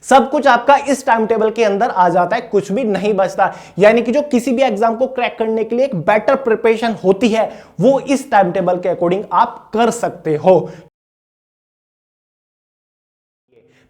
सब कुछ आपका इस टाइम टेबल के अंदर आ जाता है, कुछ भी नहीं बचता। यानी कि जो किसी भी एग्जाम को क्रैक करने के लिए एक बेटर प्रिपरेशन होती है वो इस टाइम टेबल के अकॉर्डिंग आप कर सकते हो।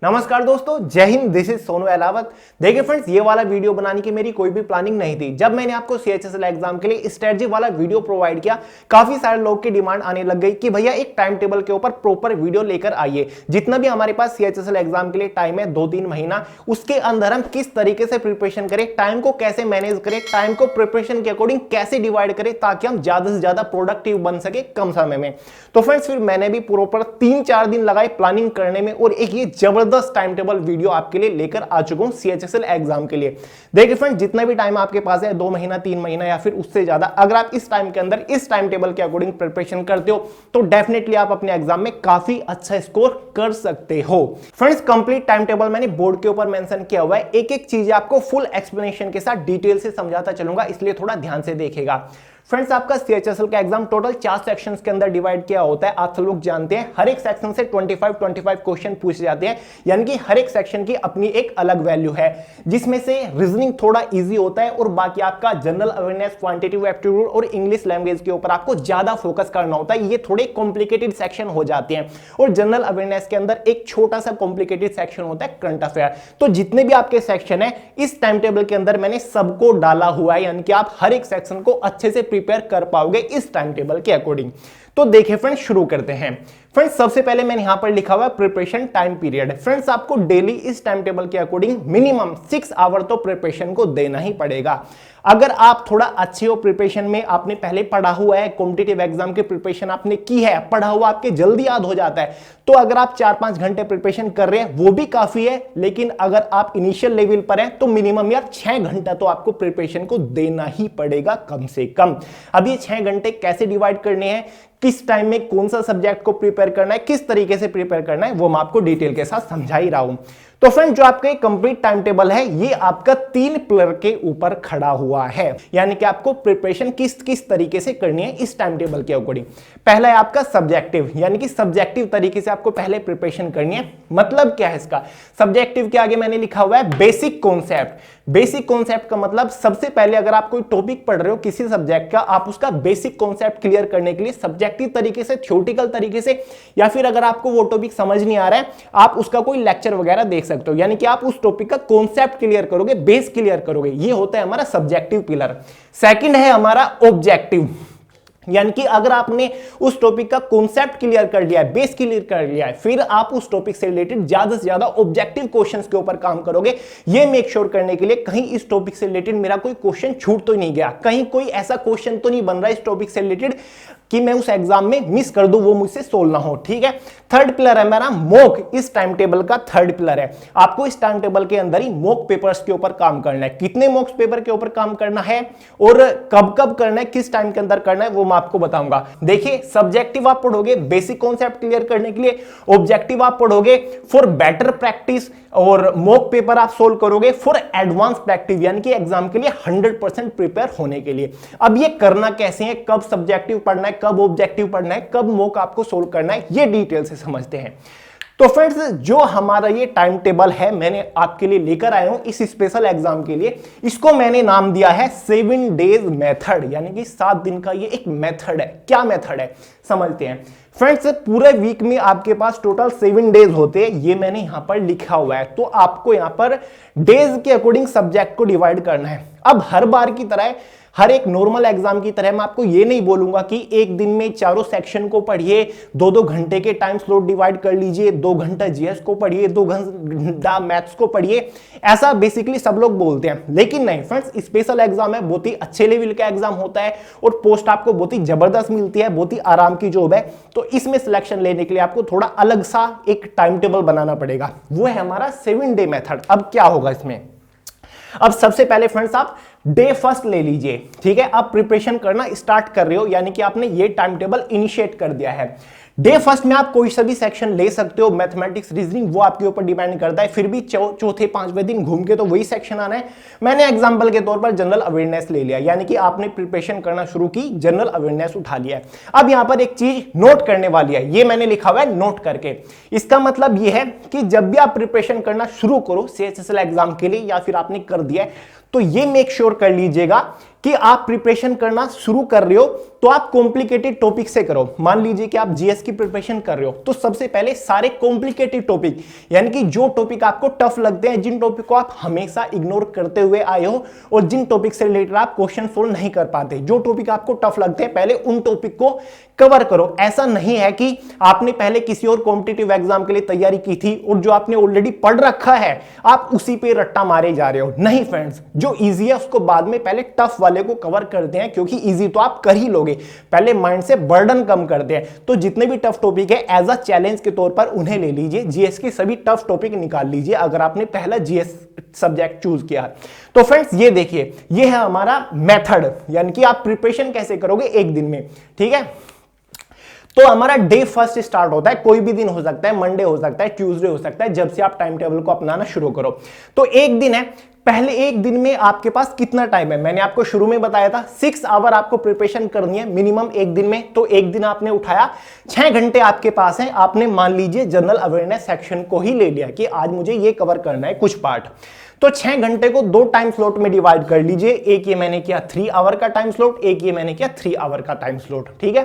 नमस्कार दोस्तों, जय हिंद, दिस इज सोनू अहलावत। देखिए फ्रेंड्स, ये वाला वीडियो बनाने की मेरी कोई भी प्लानिंग नहीं थी। जब मैंने आपको सीएचएसएल एग्जाम के लिए स्ट्रेटजी वाला वीडियो प्रोवाइड किया, काफी सारे लोग की डिमांड आने लग गई कि भैया एक टाइम टेबल के ऊपर प्रॉपर वीडियो लेकर आइए। जितना भी हमारे पास सीएचएसएल एग्जाम के लिए टाइम है 2-3 महीना, उसके अंदर हम किस तरीके से प्रिपरेशन करें, टाइम को कैसे मैनेज करें, टाइम को प्रिपरेशन के अकॉर्डिंग कैसे डिवाइड करें ताकि हम ज्यादा से ज्यादा प्रोडक्टिव बन सके कम समय में। तो फ्रेंड्स, फिर मैंने भी प्रॉपर 3-4 दिन लगाए प्लानिंग करने में और एक ये जबरदस्त टाइम टेबल वीडियो आपके लिए लेकर आ चुका हूं सीएचएसएल एग्जाम के लिए। देखिए फ्रेंड्स, जितना भी टाइम आपके पास है, 2 महीना, 3 महीना या फिर उससे ज्यादा, अगर आप इस टाइम के अंदर इस टाइम टेबल के अकॉर्डिंग प्रिपरेशन करते हो तो डेफिनेटली आप अपने एग्जाम में काफी अच्छा स्कोर कर सकते हो। फ्रेंड्स, कंप्लीट टाइम टेबल मैंने बोर्ड के ऊपर मेंशन किया हुआ है। एक एक चीज आपको फुल एक्सप्लेनेशन के साथ डिटेल से समझाता चलूंगा, इसलिए थोड़ा ध्यान से देखिएगा। फ्रेंड्स, आपका सीएचएसएल का एग्जाम टोटल 4 सेक्शंस के अंदर डिवाइड किया होता है। आप सब लोग जानते हैं हर एक सेक्शन से 25 क्वेश्चन पूछे जाते हैं, यानी कि हर एक सेक्शन की अपनी एक अलग वैल्यू है, जिसमें से रीजनिंग थोड़ा इजी होता है और बाकी आपका जनरल अवेयरनेस, क्वांटिटेटिव एप्टीट्यूड और इंग्लिश लैंग्वेज के ऊपर आपको ज्यादा फोकस करना होता है। ये थोड़े कॉम्प्लिकेटेड सेक्शन हो जाते हैं और जनरल अवेयरनेस के अंदर एक छोटा सा कॉम्प्लिकेटेड सेक्शन होता है करंट अफेयर। तो जितने भी आपके सेक्शन है इस टाइम टेबल के अंदर मैंने सबको डाला हुआ है, यानी कि आप हर एक सेक्शन को अच्छे से प्रिपेयर कर पाओगे इस टाइम टेबल के अकॉर्डिंग। तो देखिए फ्रेंड्स, शुरू करते हैं। फ्रेंड्स, सबसे पहले मैंने यहां पर लिखा हुआ है प्रिपरेशन टाइम पीरियड। फ्रेंड्स, आपको डेली इस टाइम टेबल के अकॉर्डिंग मिनिमम 6 आवर तो प्रिपरेशन को देना ही पड़ेगा। अगर आप थोड़ा अच्छे हो प्रिपरेशन में, आपने पहले पढ़ा हुआ है, कॉम्पिटिटिव एग्जाम की प्रिपरेशन आपने की है, पढ़ा हुआ आपके जल्दी याद हो जाता है, तो अगर आप 4-5 घंटे प्रिपरेशन कर रहे हैं वो भी काफी है। लेकिन अगर आप इनिशियल लेवल पर हैं तो मिनिमम यार 6 घंटा तो आपको प्रिपरेशन को देना ही पड़ेगा कम से कम। अब ये 6 घंटे कैसे डिवाइड करने हैं, किस टाइम में कौन सा सब्जेक्ट को प्रिपेयर करना है, किस तरीके से प्रिपेयर करना है, वो मैं आपको डिटेल के साथ समझा ही रहा हूं। तो फ्रेंड, जो आपका कंप्लीट टाइम टेबल है ये आपका 3 पिलर के ऊपर खड़ा हुआ है, यानी कि आपको प्रिपरेशन किस किस तरीके से करनी है इस टाइम टेबल के अकॉर्डिंग। पहला है आपका सब्जेक्टिव, यानी कि सब्जेक्टिव तरीके से आपको पहले प्रिपरेशन करनी है। मतलब क्या है इसका? सब्जेक्टिव के आगे मैंने लिखा हुआ है बेसिक कॉन्सेप्ट। बेसिक कॉन्सेप्ट का मतलब सबसे पहले अगर आप कोई टॉपिक पढ़ रहे हो किसी सब्जेक्ट का, आप उसका बेसिक कॉन्सेप्ट क्लियर करने के लिए सब्जेक्टिव तरीके से, थ्योरेटिकल तरीके से, या फिर अगर आपको वो टॉपिक समझ नहीं आ रहा है आप उसका कोई लेक्चर वगैरह देख सकते हो, यानी कि आप उस टॉपिक का कॉन्सेप्ट क्लियर करोगे, बेस क्लियर करोगे। ये होता है हमारा सब्जेक्टिव पिलर। सेकंड है हमारा ऑब्जेक्टिव, यानी कि अगर आपने उस टॉपिक का कॉन्सेप्ट क्लियर कर लिया है, बेस क्लियर कर लिया है, फिर आप उस टॉपिक से रिलेटेड ज्यादा से ज्यादा ऑब्जेक्टिव क्वेश्चंस के ऊपर काम करोगे। ये मेक श्योर करने के लिए कहीं इस टॉपिक से रिलेटेड मेरा कोई क्वेश्चन छूट तो नहीं गया, कहीं कोई ऐसा क्वेश्चन तो नहीं बन रहा है इस टॉपिक से रिलेटेड कि मैं उस एग्जाम में मिस कर दूं, वो मुझसे सोल्व ना हो। ठीक है। थर्ड पिलर है मेरा मॉक। इस टाइम टेबल का थर्ड पिलर है, आपको इस टाइम टेबल के अंदर ही मॉक पेपर्स के ऊपर काम करना है। कितने मॉक पेपर के ऊपर काम करना है और कब कब करना है, किस टाइम के अंदर करना है, वो मैं आपको बताऊंगा। देखिए, सब्जेक्टिव आप पढ़ोगे बेसिक कॉन्सेप्ट क्लियर करने के लिए, ऑब्जेक्टिव आप पढ़ोगे फॉर बेटर प्रैक्टिस, और मॉक पेपर आप सोल्व करोगे फॉर एडवांस प्रैक्टिस, यानी कि एग्जाम के लिए 100% प्रिपेयर होने के लिए। अब ये करना कैसे है, कब सब्जेक्टिव पढ़ना है, कब ऑब्जेक्टिव पढ़ना है, कब मॉक आपको सोल्व करना है, ये डिटेल से समझते हैं। तो फ्रेंड्स, जो हमारा ये टाइम टेबल है मैंने आपके लिए लेकर आया हूं इस स्पेशल एग्जाम के लिए, इसको मैंने नाम दिया है 7 डेज मेथड, यानी कि 7 दिन का ये एक मेथड है। क्या मेथड है समझते हैं। फ्रेंड्स, पूरे वीक में आपके पास टोटल 7 डेज होते हैं, ये मैंने यहां पर लिखा हुआ है। तो आपको यहां पर डेज के अकॉर्डिंग सब्जेक्ट को डिवाइड करना है। अब हर बार की तरह, हर एक नॉर्मल एग्जाम की तरह मैं आपको ये नहीं बोलूंगा कि एक दिन में चारों सेक्शन को पढ़िए, 2-2 घंटे के टाइम स्लॉट डिवाइड कर लीजिए, 2 घंटा जीएस को पढ़िए, 2 घंटा मैथ्स को पढ़िए, ऐसा बेसिकली सब लोग बोलते हैं। लेकिन नहीं फ्रेंड्स, स्पेशल एग्जाम है, बहुत ही अच्छे लेवल का एग्जाम होता है और पोस्ट आपको बहुत ही जबरदस्त मिलती है, बहुत ही आराम की जॉब है। तो इसमें सिलेक्शन लेने के लिए आपको थोड़ा अलग सा एक टाइम टेबल बनाना पड़ेगा, वो है हमारा 7 डे मेथड। अब क्या होगा इसमें, अब सबसे पहले फ्रेंड्स आप डे फर्स्ट ले लीजिए। ठीक है, आप प्रिपरेशन करना स्टार्ट कर रहे हो, यानी कि आपने ये टाइम टेबल इनिशिएट कर दिया है। डे फर्स्ट में आप कोई सा भी सेक्शन ले सकते हो, मैथमेटिक्स, रीजनिंग, वो आपके ऊपर डिपेंड करता है। फिर भी चौथे पांचवें दिन घूम के तो वही सेक्शन आना है। मैंने एग्जांपल के तौर पर जनरल अवेयरनेस ले लिया, यानी कि आपने प्रिपरेशन करना शुरू की, जनरल अवेयरनेस उठा लिया है। अब यहां पर एक चीज नोट करने वाली है, ये मैंने लिखा हुआ है नोट करके। इसका मतलब ये है कि जब भी आप प्रिपरेशन करना शुरू करो CHSL एग्जाम के लिए, या फिर आपने कर दिया है, तो ये मेक श्योर कर लीजिएगा कि आप प्रिपरेशन करना शुरू कर रहे हो तो आप कॉम्प्लिकेटेड टॉपिक से करो। मान लीजिए कि आप जीएस की प्रिपरेशन कर रहे हो, तो सबसे पहले सारे कॉम्प्लिकेटेड टॉपिक, यानी कि जो टॉपिक आपको टफ लगते हैं, जिन टॉपिक को आप हमेशा इग्नोर करते हुए आए हो और जिन टॉपिक से रिलेटेड आप क्वेश्चन सोल्व नहीं कर पाते, जो टॉपिक आपको टफ लगते हैं, पहले उन टॉपिक को कवर करो। ऐसा नहीं है कि आपने पहले किसी और कॉम्पिटिटिव एग्जाम के लिए तैयारी की थी और जो आपने ऑलरेडी पढ़ रखा है आप उसी पे रट्टा मारे जा रहे हो। नहीं फ्रेंड्स, जो इजी है उसको बाद में पहले टफ वाले को कवर करते हैं, क्योंकि इजी तो आप कर ही लोगे, पहले माइंड से बर्डन कम करते हैं। तो जितने भी टफ टॉपिक है एज अ चैलेंज के तौर पर उन्हें ले लीजिए, जीएस के सभी टफ टॉपिक निकाल लीजिए अगर आपने पहला जीएस सब्जेक्ट चूज किया है। तो फ्रेंड्स ये देखिए, ये है हमारा मेथड, यानी कि आप प्रिपरेशन कैसे करोगे एक दिन में। ठीक है, तो हमारा डे फर्स्ट स्टार्ट होता है, कोई भी दिन हो सकता है, मंडे हो सकता है, ट्यूसडे हो सकता है, जब से आप टाइम टेबल को अपनाना शुरू करो। तो एक दिन है, पहले एक दिन में आपके पास कितना टाइम है, मैंने आपको शुरू में बताया था 6 आवर आपको प्रिपरेशन करनी है मिनिमम एक दिन में। तो एक दिन आपने उठाया, 6 घंटे आपके पास है, आपने मान लीजिए जनरल अवेयरनेस सेक्शन को ही ले लिया कि आज मुझे ये कवर करना है कुछ पार्ट। तो 6 घंटे को 2 टाइम स्लॉट में डिवाइड कर लीजिए, एक ये मैंने किया 3 आवर का टाइम स्लॉट, एक ये मैंने किया 3 आवर का टाइम स्लॉट। ठीक है,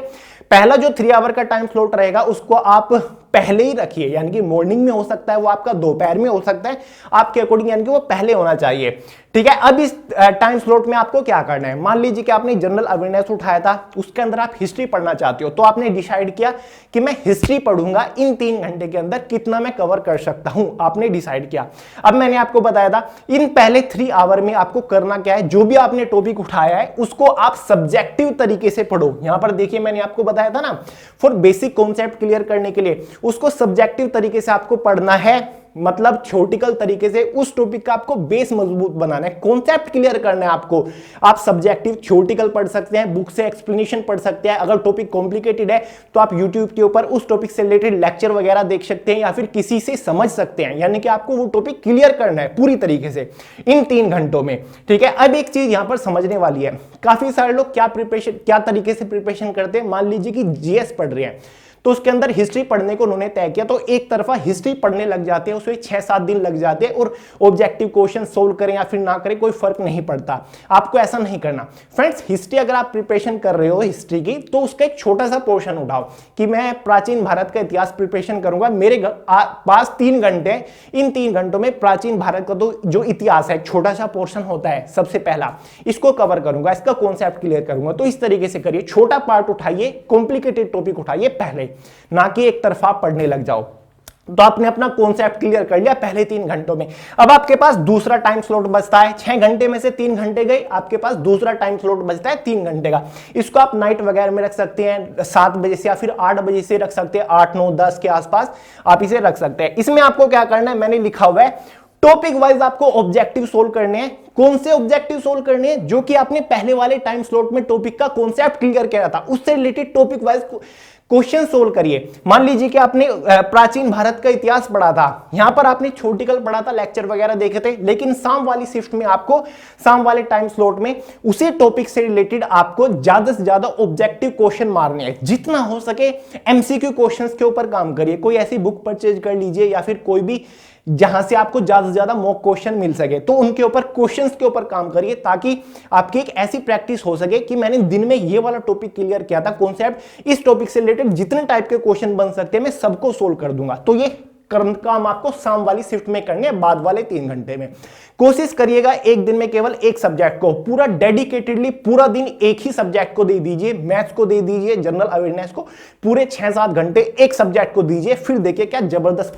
पहला जो 3 आवर का टाइम स्लॉट रहेगा उसको आप पहले ही रखिए, यानी कि मॉर्निंग में हो सकता है, वो आपका दोपहर में हो सकता है, आपके अकॉर्डिंग, यानी कि वो पहले होना चाहिए। ठीक है, अब इस टाइम स्लॉट में आपको क्या करना है, मान लीजिए कि आपने जनरल अवेयरनेस उठाया था, उसके अंदर आप हिस्ट्री पढ़ना चाहते हो, तो आपने डिसाइड किया कि मैं हिस्ट्री पढ़ूंगा, इन 3 घंटे के अंदर कितना मैं कवर कर सकता हूं, आपने डिसाइड किया। अब मैंने आपको बताया था इन पहले 3 आवर में आपको करना क्या है, जो भी आपने टॉपिक उठाया है उसको आप सब्जेक्टिव तरीके से पढ़ो। यहां पर देखिए मैंने आपको बताया था ना, फॉर बेसिक कॉन्सेप्ट क्लियर करने के लिए उसको सब्जेक्टिव तरीके से आपको पढ़ना है, मतलब थ्योरेटिकल तरीके से उस टॉपिक का आपको बेस मजबूत बनाना है, कॉन्सेप्ट क्लियर करना है आपको। आप सब्जेक्टिव थ्योरेटिकल पढ़ सकते हैं, बुक से एक्सप्लेनेशन पढ़ सकते हैं, अगर टॉपिक कॉम्प्लिकेटेड है तो आप यूट्यूब के ऊपर उस टॉपिक से रिलेटेड लेक्चर वगैरह देख सकते हैं या फिर किसी से समझ सकते हैं, यानी कि आपको वो टॉपिक क्लियर करना है पूरी तरीके से इन 3 घंटों में। ठीक है, अब एक चीज यहां पर समझने वाली है, काफी सारे लोग क्या तरीके से प्रिपरेशन करते हैं, मान लीजिए कि जीएस पढ़ रहे हैं तो उसके अंदर हिस्ट्री पढ़ने को उन्होंने तय किया, तो एक तरफा हिस्ट्री पढ़ने लग जाते हैं, उसमें 6-7 दिन लग जाते हैं और ऑब्जेक्टिव क्वेश्चन सोल्व करें या फिर ना करें कोई फर्क नहीं पड़ता। आपको ऐसा नहीं करना फ्रेंड्स। हिस्ट्री अगर आप प्रिपरेशन कर रहे हो हिस्ट्री की, तो उसका एक छोटा सा पोर्शन उठाओ कि मैं प्राचीन भारत का इतिहास प्रिपरेशन करूंगा, मेरे पास 3 घंटे हैं, इन 3 घंटों में प्राचीन भारत का तो जो इतिहास है छोटा सा पोर्शन होता है, सबसे पहला इसको कवर करूंगा, इसका कॉन्सेप्ट क्लियर करूंगा। तो इस तरीके से करिए, छोटा पार्ट उठाइए, कॉम्प्लिकेटेड टॉपिक उठाइए पहले, ना कि एक तरफा पढ़ने लग जाओ। तो आपने अपना कॉन्सेप्ट क्लियर कर लिया पहले 3 घंटों में। अब आपके पास दूसरा टाइम स्लॉट बचता है, 6 घंटे में से 3 घंटे गए, आपके पास दूसरा टाइम स्लॉट बचता है 3 घंटे का। इसको आप नाइट वगैरह में रख सकते हैं, 7 बजे से या फिर 8 बजे से रख सकते हैं, 8, 9, 10 के आसपास आप इसे रख सकते हैं। इसमें आपको क्या करना है, मैंने लिखा हुआ है टॉपिक वाइज आपको ऑब्जेक्टिव सोल्व करने हैं। कौन से ऑब्जेक्टिव सोल्व करने हैं, जो कि आपने पहले वाले टाइम स्लॉट में टॉपिक का कॉन्सेप्ट क्लियर किया था, उससे related topic wise question solve करिए। मान लीजिए कि आपने प्राचीन भारत का इतिहास पढ़ा था, यहां पर आपने थ्योरेटिकल पढ़ा था, लेक्चर वगैरह देखे थे, लेकिन शाम वाली शिफ्ट में आपको, शाम वाले टाइम स्लॉट में उसी टॉपिक से रिलेटेड आपको ज्यादा से ज्यादा ऑब्जेक्टिव क्वेश्चन मारने हैं। जितना हो सके एमसीक्यू क्वेश्चंस के ऊपर काम करिए, कोई ऐसी बुक परचेज कर लीजिए या फिर कोई भी जहां से आपको ज्यादा से ज्यादा मॉक क्वेश्चन मिल सके, तो उनके ऊपर क्वेश्चंस के ऊपर काम करिए, ताकि आपकी एक ऐसी प्रैक्टिस हो सके कि मैंने दिन में ये वाला टॉपिक क्लियर किया था, कॉन्सेप्ट, इस टॉपिक से रिलेटेड जितने टाइप के क्वेश्चन बन सकते हैं मैं सबको सोल्व कर दूंगा। तो ये काम आपको शाम वाली शिफ्ट में करने हैं, बाद वाले 3 घंटे में। कोशिश करिएगा एक दिन में केवल एक सब्जेक्ट को पूरा डेडिकेटेडली पूरा दिन एक ही सब्जेक्ट को दे दीजिए, मैथ्स को दे दीजिए, जनरल अवेयरनेस को पूरे 6-7 घंटे एक सब्जेक्ट को दीजिए, फिर देखिए क्या जबरदस्त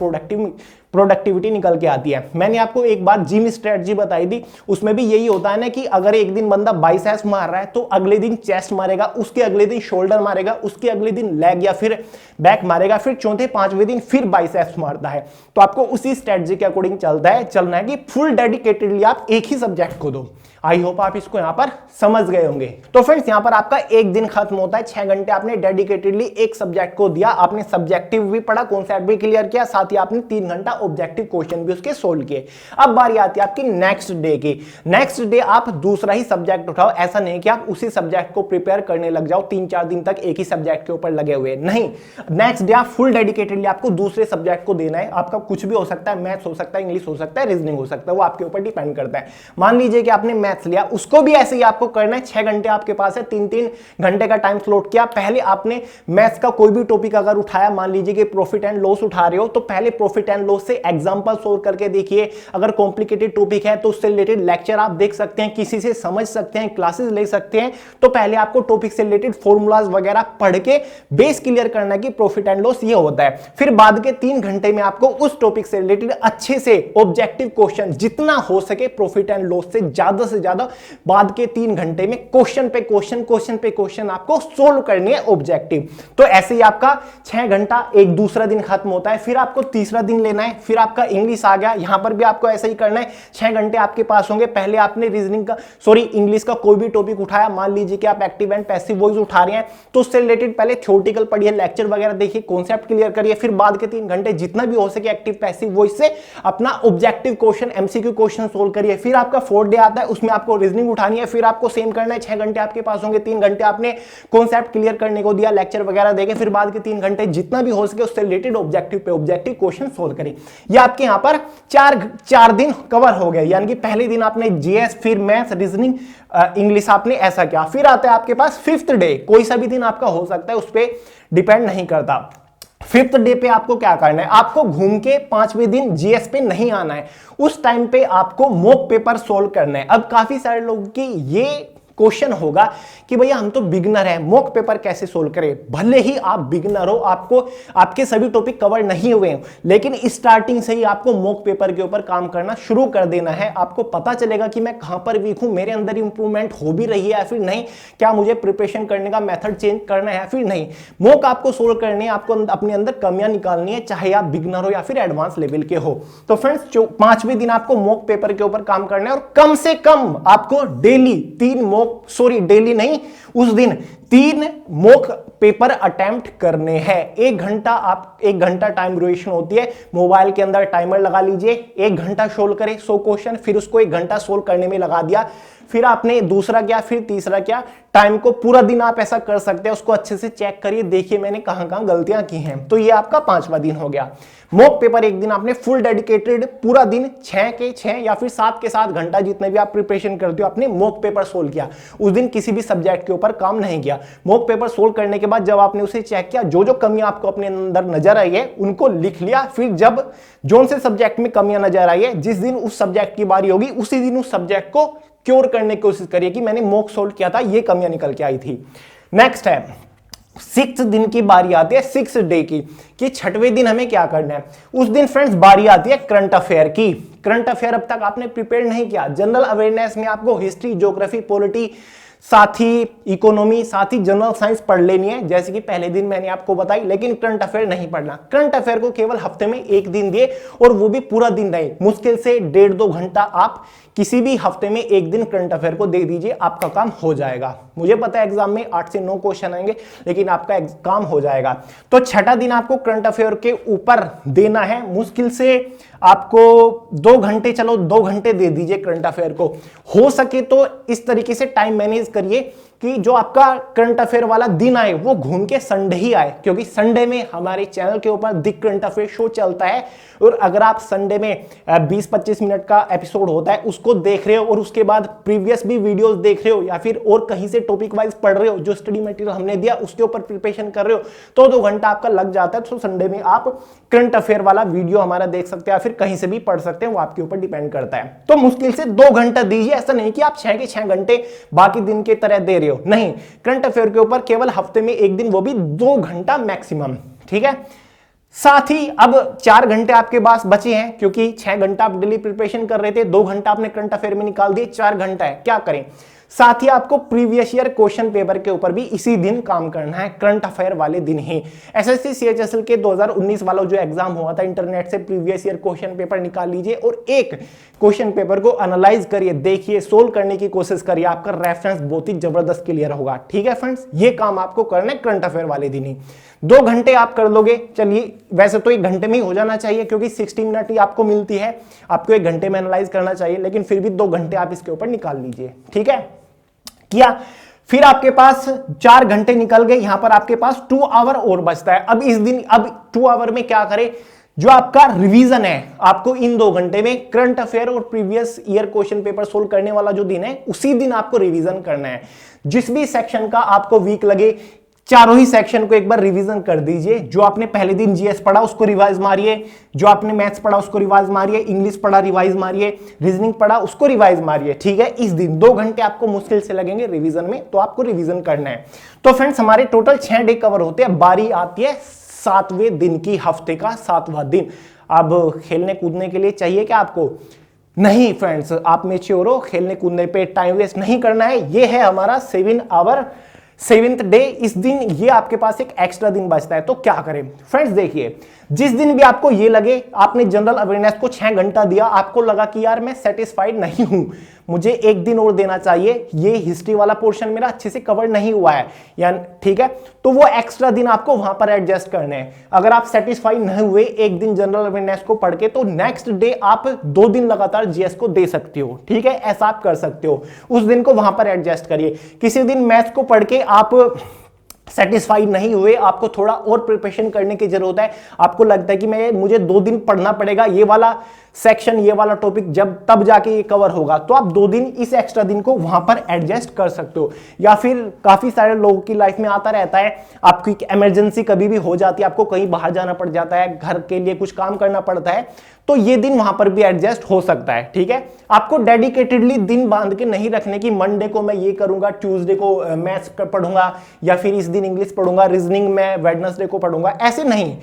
प्रोडक्टिविटी निकल के आती है। मैंने आपको एक बार जिम स्ट्रेटजी बताई थी, उसमें भी यही होता है ना कि अगर एक दिन बंदा बाइसेप्स मार रहा है तो अगले दिन चेस्ट मारेगा, उसके अगले दिन शोल्डर मारेगा, उसके अगले दिन लेग या फिर बैक मारेगा, फिर चौथे पांचवें दिन फिर बाइसेप्स मारता है। तो आपको उसी स्ट्रेटजी के अकॉर्डिंग चलना है कि फुल डेडिकेटेडली आप एक ही सब्जेक्ट को दो। आई होप आप इसको यहां पर समझ गए होंगे। तो फ्रेंड्स यहां पर आपका एक दिन खत्म होता है, 6 घंटे आपने डेडिकेटेडली एक सब्जेक्ट को दिया, आपने सब्जेक्टिव भी पढ़ा, कॉन्सेप्ट भी क्लियर किया, साथ ही आपने 3 घंटा ऑब्जेक्टिव क्वेश्चन भी उसके सोल्व किए। अब बारी आती है आपकी नेक्स्ट डे की। नेक्स्ट डे आप दूसरा ही सब्जेक्ट उठाओ। ऐसा नहीं कि आप उसी सब्जेक्ट को प्रिपेयर करने लग जाओ, 3-4 दिन तक एक ही सब्जेक्ट के ऊपर लगे हुए, नहीं। नेक्स्ट डे आप फुल डेडिकेटेडली आपको दूसरे सब्जेक्ट को देना है। आपका कुछ भी हो सकता है, मैथ्स हो सकता है, इंग्लिश हो सकता है, रीजनिंग हो सकता है, वो आपके ऊपर डिपेंड करता है। मान लीजिए कि आपने मैथ्स लिया, उसको भी ऐसे ही आपको करना है। 6 घंटे आपके पास है, 3-3 घंटे का टाइम स्लॉट किया। पहले आपने मैथ्स का कोई भी टॉपिक अगर उठाया, मान लीजिए कि प्रॉफिट एंड लॉस उठा रहे हो, तो पहले प्रॉफिट एंड लॉस से एग्जांपल सोल्व करके देखिए। अगर कॉम्प्लिकेटेड टॉपिक है तो उससे रिलेटेड लेक्चर आप देख सकते हैं, किसी से समझ सकते हैं, क्लासेस ले सकते हैं। तो पहले आपको टॉपिक से रिलेटेड फॉर्मूलाज वगैरह पढ़ के बेस क्लियर करना कि प्रॉफिट एंड लॉस ये होता है। फिर बाद के 3 घंटे में आपको उस टॉपिक से रिलेटेड अच्छे से ऑब्जेक्टिव क्वेश्चन जितना हो सके प्रॉफिट एंड लॉस से ज्यादा बाद के 3 घंटे में क्वेश्चन पे क्वेश्चन आपको सोल्व करनी है ऑब्जेक्टिव। तो ऐसे ही आपका 6 घंटा एक दूसरा दिन खत्म होता है। फिर आपको तीसरा दिन लेना है, फिर आपका इंग्लिश आ गया। यहां पर भी आपको ऐसा ही करना है, 6 घंटे आपके पास होंगे। पहले आपने इंग्लिश का कोई भी टॉपिक उठाया, मान लीजिए कि आप एक्टिव एंड पैसिव वॉइस उठा रहे हैं, तो उससे रिलेटेड पहले थ्योरेटिकल पढ़िए, लेक्चर वगैरह देखिए, कॉन्सेप्ट क्लियर करिए। फिर बाद के 3 घंटे जितना भी हो सके एक्टिव पैसिव वॉइस से अपना objective question, MCQ question solve करिए। फिर आपका 4th डे आता है, उसमें आपको रीजनिंग उठानी है। फिर आपको सेम करना है, 6 घंटे आपके पास होंगे, 3 घंटे आपने कॉन्सेप्ट क्लियर करने को दिया, लेक्चर वगैरह देके। फिर बाद के 3 घंटे जितना भी हो सके उससे रिलेटेड ऑब्जेक्टिव पे ऑब्जेक्टिव क्वेश्चन सोल्व करें। ये आपके यहां पर 4 दिन कवर हो गए। यानी कि पहले दिन आपने जीएस, फिर मैथ्स, रीजनिंग, इंग्लिश आपने ऐसा किया। फिर आता है आपके पास 5th डे, कोई सा भी दिन आपका हो सकता है, उस पर डिपेंड नहीं करता। 5th डे पे आपको क्या करना है, आपको घूम के 5वें दिन जीएस पे नहीं आना है। उस टाइम पे आपको मॉक पेपर सोल्व करना है। अब काफी सारे लोगों की ये क्वेश्चन होगा कि भैया हम तो बिगनर है, मॉक पेपर कैसे सोल्व करें। भले ही आप बिगनर हो, आपको आपके सभी टॉपिक कवर नहीं हुए हैं, लेकिन स्टार्टिंग से ही आपको मॉक पेपर के ऊपर काम करना शुरू कर देना है। आपको पता चलेगा कि मैं कहां पर वीक हूं, मेरे अंदर इंप्रूवमेंट हो भी रही है या फिर नहीं, क्या मुझे प्रिपरेशन करने का मेथड चेंज करना है या फिर नहीं। मॉक आपको सोल्व करनी है, आपको अपने अंदर कमियां निकालनी है, चाहे आप बिगनर हो या फिर एडवांस लेवल के हो। तो फ्रेंड्स 5वें दिन आपको मॉक पेपर के ऊपर काम करना है और कम से कम आपको डेली 3 डेली नहीं, उस दिन 3 मॉक पेपर अटेम्प्ट करने हैं। 1 घंटा टाइम ड्यूरेशन होती है। मोबाइल के अंदर टाइमर लगा लीजिए, 1 घंटा सोल्व करें 100 क्वेश्चन, फिर उसको 1 घंटा सोल्व करने में लगा दिया। फिर आपने दूसरा क्या, फिर तीसरा क्या, टाइम को पूरा दिन आप ऐसा कर सकते हैं। उसको अच्छे से चेक करिए, देखिए मैंने कहां गलतियां की हैं। तो ये आपका 5वां दिन हो गया। मॉक पेपर एक दिन आपने फुल डेडिकेटेड पूरा दिन 6 के 6 या फिर 7 के 7 घंटा जितने भी आप प्रिपरेशन करते हो, आपने मॉक पेपर सोल्व किया। उस दिन किसी भी सब्जेक्ट के ऊपर काम नहीं किया। मॉक पेपर सोल्व करने के बाद जब आपने उसे चेक किया, जो कमियां आपको अपने अंदर नजर आई है उनको लिख लिया। फिर जब जोन से सब्जेक्ट में कमियां नजर आई है, जिस दिन उस सब्जेक्ट की बारी होगी उसी दिन उस सब्जेक्ट को क्योर करने की कोशिश करिए कि मैंने मॉक सोल्व किया था, ये कमियां निकल के आई थी। नेक्स्ट है 6th दिन की बारी आती है, 6th डे की, कि 6वें दिन हमें क्या करना है। उस दिन फ्रेंड्स बारी आती है करंट अफेयर की। करंट अफेयर अब तक आपने प्रिपेयर नहीं किया। जनरल अवेयरनेस में आपको हिस्ट्री, ज्योग्राफी, पॉलिटी, साथ ही इकोनॉमी, साथ ही जनरल साइंस पढ़ लेनी है, जैसे कि पहले दिन मैंने आपको बताई। लेकिन करंट अफेयर नहीं पढ़ना। करंट अफेयर को केवल हफ्ते में 1 दिन दिए, और वो भी पूरा दिन नहीं, मुश्किल से 1.5-2 घंटा आप किसी भी हफ्ते में 1 दिन करंट अफेयर को दे दीजिए, आपका काम हो जाएगा। मुझे पता है एग्जाम में 8 से 9 क्वेश्चन आएंगे, लेकिन आपका काम हो जाएगा। तो 6ठा दिन आपको करंट अफेयर के ऊपर देना है। मुश्किल से आपको 2 घंटे, चलो 2 घंटे दे दीजिए करंट अफेयर को। हो सके तो इस तरीके से टाइम मैनेज करिए कि जो आपका करंट अफेयर वाला दिन आए वो घूम के संडे ही आए, क्योंकि संडे में हमारे चैनल के ऊपर दी करंट अफेयर शो चलता है। और अगर आप संडे में 20-25 मिनट का एपिसोड होता है उसको देख रहे हो, और उसके बाद प्रीवियस भी वीडियोस देख रहे हो, या फिर और कहीं से टॉपिक वाइज पढ़ रहे हो, जो स्टडी मटेरियल हमने दिया उसके ऊपर प्रिपरेशन कर रहे हो, तो 2 घंटा आपका लग जाता है। तो संडे में आप करंट अफेयर वाला वीडियो हमारा देख सकते हैं, या फिर कहीं से भी पढ़ सकते हैं, वो आपके ऊपर डिपेंड करता है। तो मुश्किल से 2 घंटा दीजिए। ऐसा नहीं कि आप 6 के 6 घंटे बाकी दिन की तरह दे रहे हो, नहीं। करंट अफेयर के ऊपर केवल हफ्ते में 1 दिन, वो भी 2 घंटा मैक्सिमम, ठीक है। साथ ही अब 4 घंटे आपके पास बचे हैं, क्योंकि 6 घंटा आप डेली प्रिपरेशन कर रहे थे, 2 घंटा आपने करंट अफेयर में निकाल दिए, 4 घंटा है, क्या करें। साथ ही आपको प्रीवियस ईयर क्वेश्चन पेपर के ऊपर भी इसी दिन काम करना है, करंट अफेयर वाले दिन ही। एसएससी सीएचएसएल के 2019 वाला जो एग्जाम हुआ था, इंटरनेट से प्रीवियस ईयर क्वेश्चन पेपर निकाल लीजिए और एक क्वेश्चन पेपर को एनालाइज करिए, देखिए, सोल्व करने की कोशिश करिए, आपका रेफरेंस बहुत ही जबरदस्त क्लियर होगा। ठीक है फ्रेंड्स, ये काम आपको करना है करंट अफेयर वाले दिन ही। 2 घंटे आप कर लोगे, चलिए वैसे तो 1 घंटे में ही हो जाना चाहिए, क्योंकि 60 मिनट ही आपको मिलती है, आपको 1 घंटे में एनालाइज करना चाहिए, लेकिन फिर भी 2 घंटे आप इसके ऊपर निकाल लीजिए। ठीक है, किया। फिर आपके पास 4 घंटे निकल गए, यहां पर आपके पास 2 आवर और बचता है। अब इस दिन, अब 2 आवर में क्या करें, जो आपका रिवीजन है, आपको इन 2 घंटे में करंट अफेयर और previous year question paper solve करने वाला जो दिन है, उसी दिन आपको रिवीजन करना है। जिस भी सेक्शन का आपको वीक लगे, चारों ही सेक्शन को एक बार रिवीजन कर दीजिए। जो आपने पहले दिन जीएस पढ़ा उसको रिवाइज मारिए, जो आपने मैथ्स पढ़ा उसको रिवाइज मारिए, इंग्लिश पढ़ा रिवाइज मारिए, रीजनिंग पढ़ा उसको रिवाइज मारिए। ठीक है, इस दिन 2 घंटे आपको मुश्किल से लगेंगे रिवीजन में, तो आपको रिवीजन करना है। तो फ्रेंड्स, हमारे टोटल 6 डे कवर होते हैं, बारी आती है 7वें दिन की, हफ्ते का 7वां दिन। अब खेलने कूदने के लिए चाहिए क्या आपको? नहीं फ्रेंड्स, आप मैच्योर हो, खेलने कूदने पे टाइम वेस्ट नहीं करना है। ये है हमारा 7 आवर 7th डे। इस दिन ये आपके पास एक एक्स्ट्रा दिन बचता है, तो क्या करें फ्रेंड्स, देखिए, जिस दिन भी आपको ये लगे आपने जनरल अवेयरनेस को 6 घंटा दिया, आपको लगा कि यार मैं सेटिस्फाइड नहीं हूं, मुझे 1 दिन और देना चाहिए, ये हिस्ट्री वाला पोर्शन मेरा अच्छे से कवर नहीं हुआ है, या ठीक है, तो वो एक्स्ट्रा दिन आपको वहां पर एडजस्ट करने हैं। अगर आप सेटिस्फाइड नहीं हुए 1 दिन जनरल अवेयरनेस को पढ़ के, तो नेक्स्ट डे आप 2 दिन लगातार जीएस को दे सकते हो। ठीक है, ऐसा आप कर सकते हो, उस दिन को वहां पर एडजस्ट करिए। किसी दिन मैथ्स को पढ़ के आप सेटिस्फाइड नहीं हुए, आपको थोड़ा और प्रिपरेशन करने की जरूरत है, आपको लगता है कि मुझे 2 दिन पढ़ना पड़ेगा, ये वाला सेक्शन, ये वाला टॉपिक जब तब जाके ये कवर होगा, तो आप 2 दिन इस एक्स्ट्रा दिन को वहां पर एडजस्ट कर सकते हो। या फिर काफी सारे लोगों की लाइफ में आता रहता है, आपकी इमरजेंसी कभी भी हो जाती है, आपको कहीं बाहर जाना पड़ जाता है, घर के लिए कुछ काम करना पड़ता है, तो ये दिन वहां पर भी एडजस्ट हो सकता है। ठीक है, आपको डेडिकेटेडली दिन बांध के नहीं रखने की, मंडे को मैं ये करूंगा, ट्यूसडे को मैथ्स पढ़ूंगा, या फिर इस दिन इंग्लिश पढ़ूंगा, रीजनिंग में वेडनेसडे को पढ़ूंगा, ऐसे नहीं।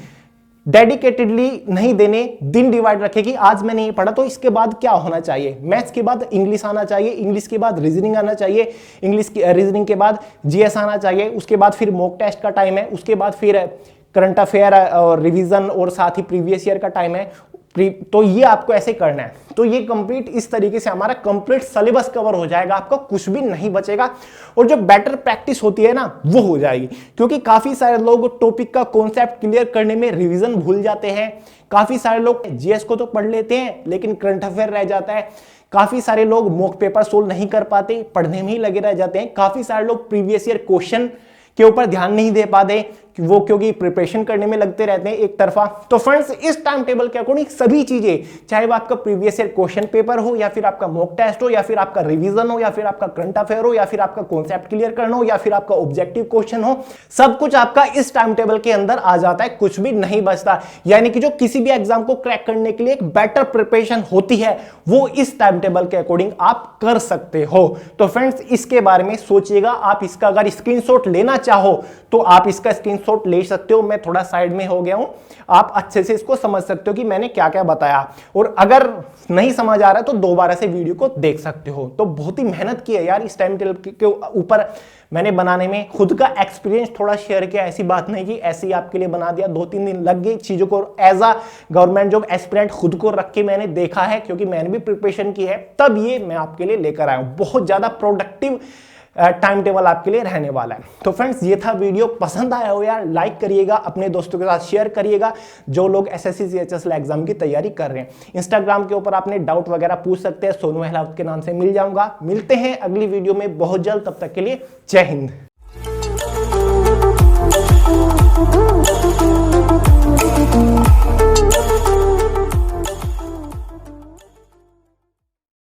डेडिकेटेडली नहीं देने, दिन डिवाइड रखे कि आज मैंने ये पढ़ा तो इसके बाद क्या होना चाहिए, मैथ्स के बाद इंग्लिश आना चाहिए, इंग्लिश के बाद रीजनिंग आना चाहिए, इंग्लिश की रीजनिंग के बाद जीएस आना चाहिए, उसके बाद फिर मॉक टेस्ट का टाइम है, उसके बाद फिर करंट अफेयर और रिवीजन और साथ ही प्रीवियस ईयर का टाइम है। तो ये आपको ऐसे करना है, तो ये कंप्लीट इस तरीके से हमारा कंप्लीट सिलेबस कवर हो जाएगा, आपका कुछ भी नहीं बचेगा, और जो बेटर प्रैक्टिस होती है ना वो हो जाएगी। क्योंकि काफी सारे लोग टॉपिक का कॉन्सेप्ट क्लियर करने में रिवीजन भूल जाते हैं, काफी सारे लोग जीएस को तो पढ़ लेते हैं लेकिन करंट अफेयर रह जाता है, काफी सारे लोग मॉक पेपर सोल्व नहीं कर पाते, पढ़ने में ही लगे रह जाते हैं, काफी सारे लोग प्रीवियस ईयर क्वेश्चन के ऊपर ध्यान नहीं दे पाते वो, क्योंकि प्रिपरेशन करने में लगते रहते हैं एक तरफा। तो फ्रेंड्स, इस टाइम टेबल के अकॉर्डिंग सभी चीजें, चाहे वो आपका प्रीवियस ईयर क्वेश्चन पेपर हो, या फिर आपका मॉक टेस्ट हो, या फिर आपका रिवीजन हो, या फिर आपका करंट अफेयर हो, या फिर आपका कॉन्सेप्ट क्लियर करना हो, या फिर आपका ऑब्जेक्टिव क्वेश्चन हो, सब कुछ आपका इस टाइम टेबल के अंदर आ जाता है, कुछ भी नहीं बचता। यानी कि जो किसी भी एग्जाम को क्रैक करने के लिए एक बेटर प्रिपरेशन होती है, वो इस टाइम टेबल के अकॉर्डिंग आप कर सकते हो। तो फ्रेंड्स, इसके बारे में सोचिएगा, आप इसका अगर स्क्रीनशॉट लेना चाहो तो आप इसका स्क्रीनशॉट ले सकते हो, मैं थोड़ा साइड में हो गया हूं, आप अच्छे से इसको समझ सकते हो कि मैंने क्या क्या बताया, और अगर नहीं समझ आ रहा है तो दोबारा से वीडियो को देख सकते हो। तो बहुत ही मेहनत की है यार इस टाइम टेबल के ऊपर मैंने बनाने में, खुद का एक्सपीरियंस थोड़ा शेयर किया, ऐसी बात नहीं कि ऐसे ही आपके लिए बना दिया, 2-3 दिन लग गए चीजों को as a government job aspirant खुद को रख के मैंने देखा है, क्योंकि मैंने भी प्रिपरेशन की है, तब ये मैं आपके लिए लेकर आया हूं। बहुत ज्यादा प्रोडक्टिव टाइम टेबल आपके लिए रहने वाला है। तो फ्रेंड्स, ये था वीडियो, पसंद आया हो यार लाइक करिएगा, अपने दोस्तों के साथ शेयर करिएगा जो लोग एसएससी सीएचएसएल एग्जाम की तैयारी कर रहे हैं। इंस्टाग्राम के ऊपर आपने डाउट वगैरह पूछ सकते हैं, सोनू अहलावत के नाम से मिल जाऊंगा। मिलते हैं अगली वीडियो में बहुत जल्द, तब तक के लिए जय हिंद।